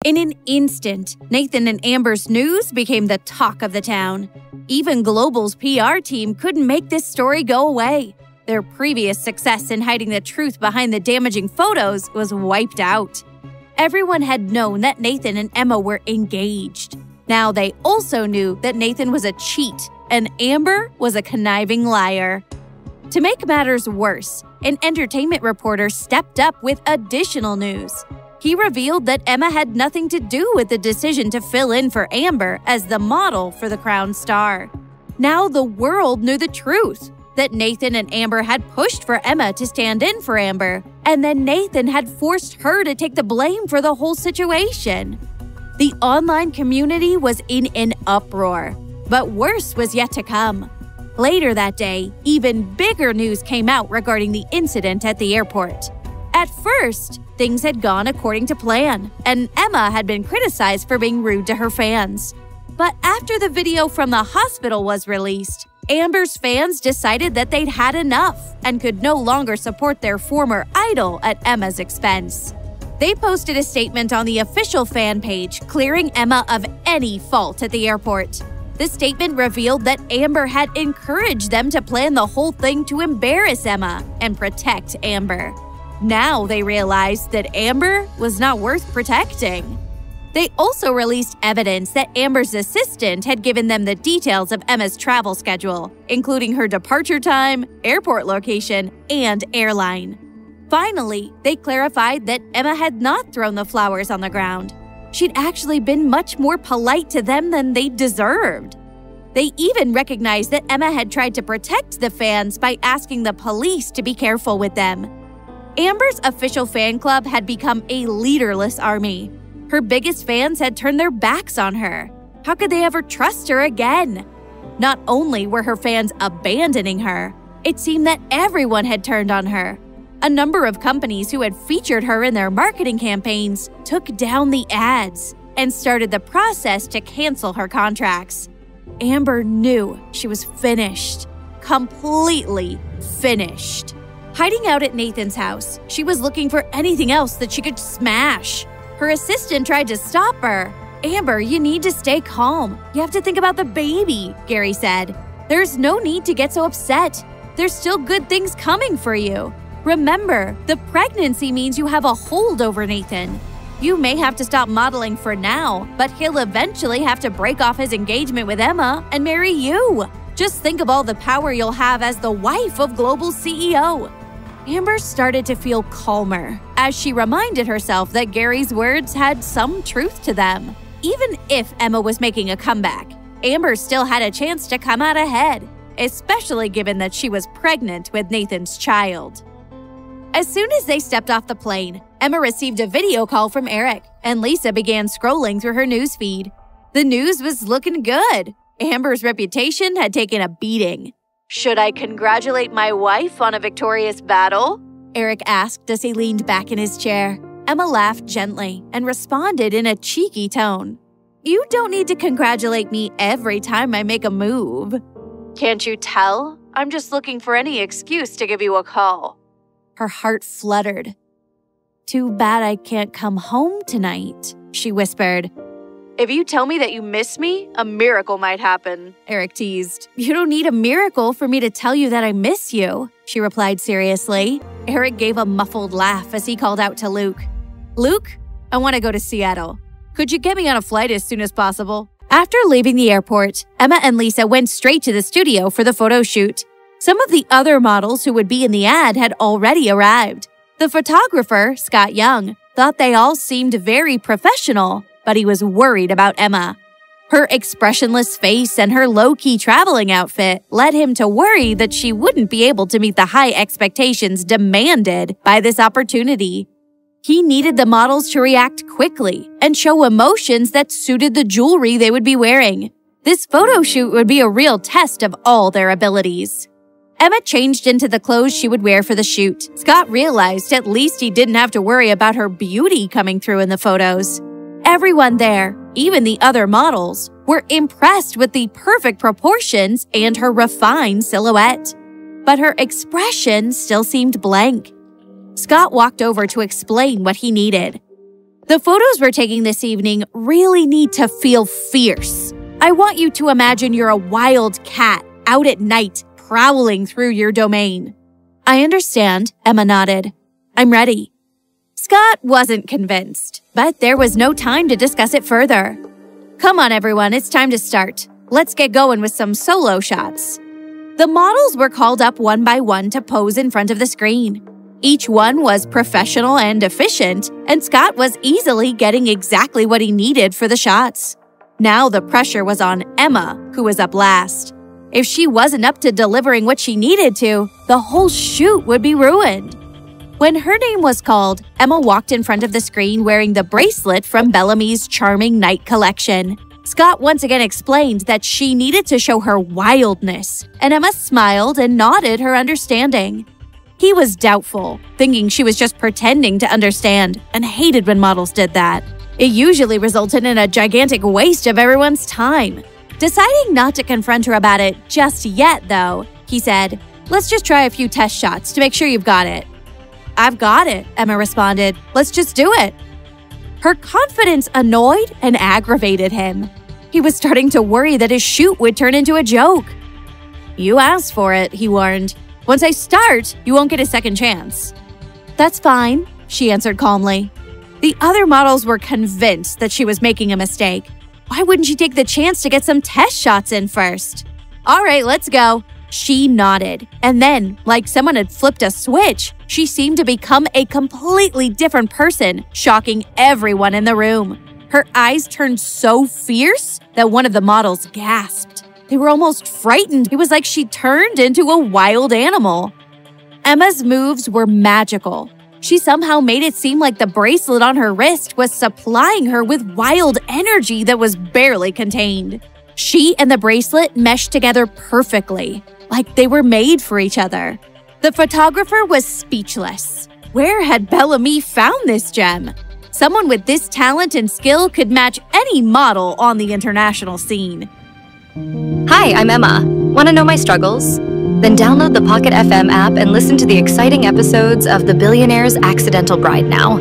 In an instant, Nathan and Amber's news became the talk of the town. Even Global's PR team couldn't make this story go away. Their previous success in hiding the truth behind the damaging photos was wiped out. Everyone had known that Nathan and Emma were engaged. Now they also knew that Nathan was a cheat and Amber was a conniving liar. To make matters worse, an entertainment reporter stepped up with additional news. He revealed that Emma had nothing to do with the decision to fill in for Amber as the model for the Crown star. Now the world knew the truth, that Nathan and Amber had pushed for Emma to stand in for Amber, and then Nathan had forced her to take the blame for the whole situation. The online community was in an uproar, but worse was yet to come. Later that day, even bigger news came out regarding the incident at the airport. At first, things had gone according to plan, and Emma had been criticized for being rude to her fans. But after the video from the hospital was released, Amber's fans decided that they'd had enough and could no longer support their former idol at Emma's expense. They posted a statement on the official fan page clearing Emma of any fault at the airport. The statement revealed that Amber had encouraged them to plan the whole thing to embarrass Emma and protect Amber. Now they realized that Amber was not worth protecting. They also released evidence that Amber's assistant had given them the details of Emma's travel schedule, including her departure time, airport location, and airline. Finally, they clarified that Emma had not thrown the flowers on the ground. She'd actually been much more polite to them than they deserved. They even recognized that Emma had tried to protect the fans by asking the police to be careful with them. Amber's official fan club had become a leaderless army. Her biggest fans had turned their backs on her. How could they ever trust her again? Not only were her fans abandoning her, it seemed that everyone had turned on her. A number of companies who had featured her in their marketing campaigns took down the ads and started the process to cancel her contracts. Amber knew she was finished. Completely finished. Hiding out at Nathan's house, she was looking for anything else that she could smash. Her assistant tried to stop her. "Amber, you need to stay calm. You have to think about the baby," Gary said. "There's no need to get so upset. There's still good things coming for you. Remember, the pregnancy means you have a hold over Nathan. You may have to stop modeling for now, but he'll eventually have to break off his engagement with Emma and marry you. Just think of all the power you'll have as the wife of Global's CEO." Amber started to feel calmer as she reminded herself that Gary's words had some truth to them. Even if Emma was making a comeback, Amber still had a chance to come out ahead, especially given that she was pregnant with Nathan's child. As soon as they stepped off the plane, Emma received a video call from Eric, and Lisa began scrolling through her newsfeed. The news was looking good. Amber's reputation had taken a beating. "Should I congratulate my wife on a victorious battle?" Eric asked as he leaned back in his chair. Emma laughed gently and responded in a cheeky tone. "You don't need to congratulate me every time I make a move." "Can't you tell? I'm just looking for any excuse to give you a call." Her heart fluttered. "Too bad I can't come home tonight," she whispered. "If you tell me that you miss me, a miracle might happen," Eric teased. "You don't need a miracle for me to tell you that I miss you," she replied seriously. Eric gave a muffled laugh as he called out to Luke. "Luke, I want to go to Seattle. Could you get me on a flight as soon as possible?" After leaving the airport, Emma and Lisa went straight to the studio for the photo shoot. Some of the other models who would be in the ad had already arrived. The photographer, Scott Young, thought they all seemed very professional, but he was worried about Emma. Her expressionless face and her low-key traveling outfit led him to worry that she wouldn't be able to meet the high expectations demanded by this opportunity. He needed the models to react quickly and show emotions that suited the jewelry they would be wearing. This photo shoot would be a real test of all their abilities. Emma changed into the clothes she would wear for the shoot. Scott realized at least he didn't have to worry about her beauty coming through in the photos. Everyone there, even the other models, were impressed with the perfect proportions and her refined silhouette. But her expression still seemed blank. Scott walked over to explain what he needed. The photos we're taking this evening really need to feel fierce. I want you to imagine you're a wild cat out at night, prowling through your domain. I understand, Emma nodded. I'm ready. Scott wasn't convinced, but there was no time to discuss it further. Come on, everyone, it's time to start. Let's get going with some solo shots. The models were called up one by one to pose in front of the screen. Each one was professional and efficient, and Scott was easily getting exactly what he needed for the shots. Now the pressure was on Emma, who was up last. If she wasn't up to delivering what she needed to, the whole shoot would be ruined. When her name was called, Emma walked in front of the screen wearing the bracelet from Bellamy's Charming Night collection. Scott once again explained that she needed to show her wildness, and Emma smiled and nodded her understanding. He was doubtful, thinking she was just pretending to understand, and hated when models did that. It usually resulted in a gigantic waste of everyone's time. Deciding not to confront her about it just yet, though, he said, "Let's just try a few test shots to make sure you've got it." "I've got it," Emma responded. "Let's just do it." Her confidence annoyed and aggravated him. He was starting to worry that his shoot would turn into a joke. "You asked for it," he warned. "Once I start, you won't get a second chance." "That's fine," she answered calmly. The other models were convinced that she was making a mistake. Why wouldn't she take the chance to get some test shots in first? "All right, let's go." She nodded, and then, like someone had flipped a switch, she seemed to become a completely different person, shocking everyone in the room. Her eyes turned so fierce that one of the models gasped. They were almost frightened. It was like she turned into a wild animal. Emma's moves were magical. She somehow made it seem like the bracelet on her wrist was supplying her with wild energy that was barely contained. She and the bracelet meshed together perfectly, like they were made for each other. The photographer was speechless. Where had Bellamy found this gem? Someone with this talent and skill could match any model on the international scene. Hi, I'm Emma. Want to know my struggles? Then download the Pocketfm app and listen to the exciting episodes of The Billionaire's Accidental Bride now.